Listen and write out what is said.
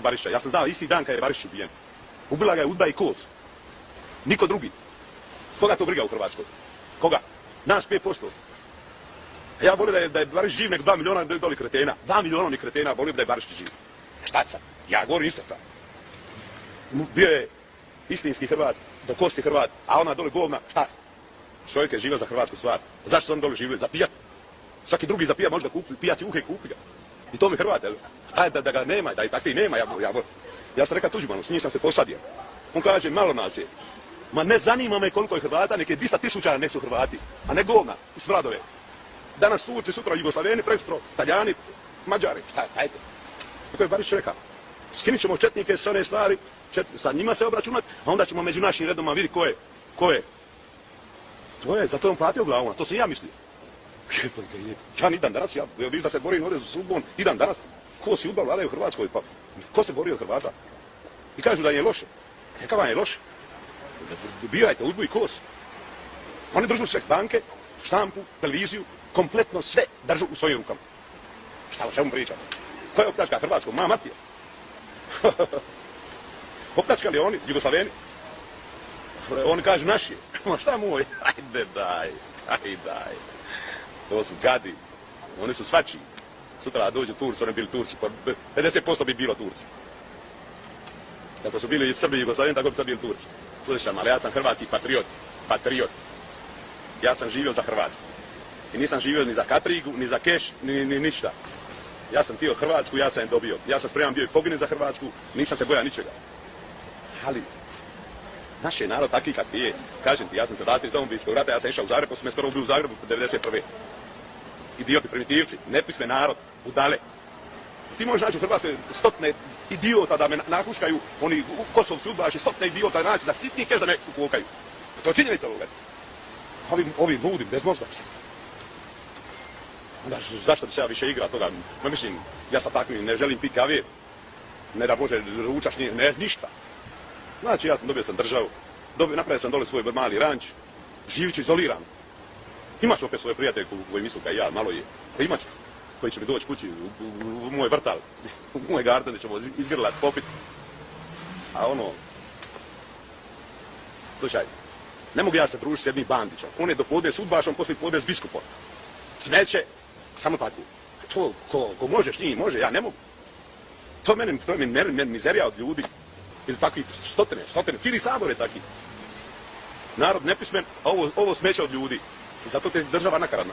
Barišića. Ja sam znao isti dan kad je Barišić ubijen. Ubila ga je Udba i Kos. Niko drugi. Koga to briga u Hrvatskoj? Koga? Nas 5%. Ja volim da je Barišić živ nek 2 miliona doli kretena. 2 miliona onih kretena volim da je Barišić živ. Šta sad? Ja govorim iz srca. Bio je istinski Hrvat, do kosti Hrvat, a ona dole govna, šta? Čovjek je živio za hrvatsku stvar. Zašto su oni dole živjeli? Za pijat. Svaki drugi za pijat može da kupi, pijat juhe i kupi ga. I to mi Hrvat, jel? Šta je da ga nema, da i takvih nema, ja sam rekao Tuđmanu, s njim sam se posadio. On kaže, malo nas je. Ma ne zanima me koliko je Hrvata, neke 200.000 nek su Hrvati, a ne govna, iz Vladove. Danas Turci, sutra Jugoslaveni, preksutra Talijani, Mađari. Šta je to? Kako je Barišić rekao? Skinit ćemo četnike s one stvari, sa njima se obračunati, a onda ćemo među našim redoma vidjeti ko je. To je, zato je on platio glavom, to sam ja mislio. Ja ni dan danas, ja vidiš da se borim ovdje za sudbom, i dan danas. Ko si udba vladaju u Hrvatskoj, pa ko se borio od Hrvata? I kažu da je loše. Neka vam je loše. Birajte Udbu i Kos. Oni držu sve banke, štampu, televiziju, kompletno sve držu u svojim rukama. Šta o čemu pričam? Ko je opljačka Hrvatskog? Ma Matija. Opljačkali oni, Jugoslaveni. Oni kažu naši. Ma šta moj? Ajde daj. To su gadi. Oni su svačiji. Sutra dođu Turci, oni bili Turci. 50% bi bilo Turci. Kako su bili Srbi i Jugoslaveni, tako bi sad bili Turci. Slušam, ali ja sam hrvatski patriot. Ja sam živio za Hrvatsku. I nisam živio ni za katrigu, ni za keš, ni ništa. Ja sam htio Hrvatsku, ja sam je dobio. Ja sam spreman bio i pogine za Hrvatsku, nisam se bojao ničega. Ali, naš je narod takvi kakvi je. Kažem ti, ja sam se vratio iz Domovinskog rata, ja sam išao u Zagreb, pa su me skoro ubili u Zagrebu 1991. Idioti, primitivci, nepismen narod, budale. Ti možeš naći u Hrvatskoj stotne idiota da me nahuškaju, oni kosovci udbaši, stotne idiota naći za sitni keš da me ukokaju. To je činjenica ovoga. Ovi ludi, bez mozga. Onda zašto bi se ja više igra toga? Ma mislim, ja sam takvim, ne želim piti kave, ne da Bože ručaš, ne ništa. Znači ja sam dobio državu, napravio sam dole svoj mali ranč, živiću izoliran. Imat ću opet svoje prijatelje koji mislu kao ja, malo je, pa imat ću, koji će mi doći kući u moj vrtal, u moj garden gdje ćemo izgrlat, popit. A ono, slušaj, ne mogu ja se družiti s jednim Bandićem, on je do podne s udbašom, poslije podne s biskupom. Smeće, samo tako. To, ko može s njim, može, ja ne mogu. To je meni mizerija od ljudi. Ili takvi stotine, cijeli sabor je taki. Narod nepismen, a ovo smeće od ljudi. I zato te država nakaradna.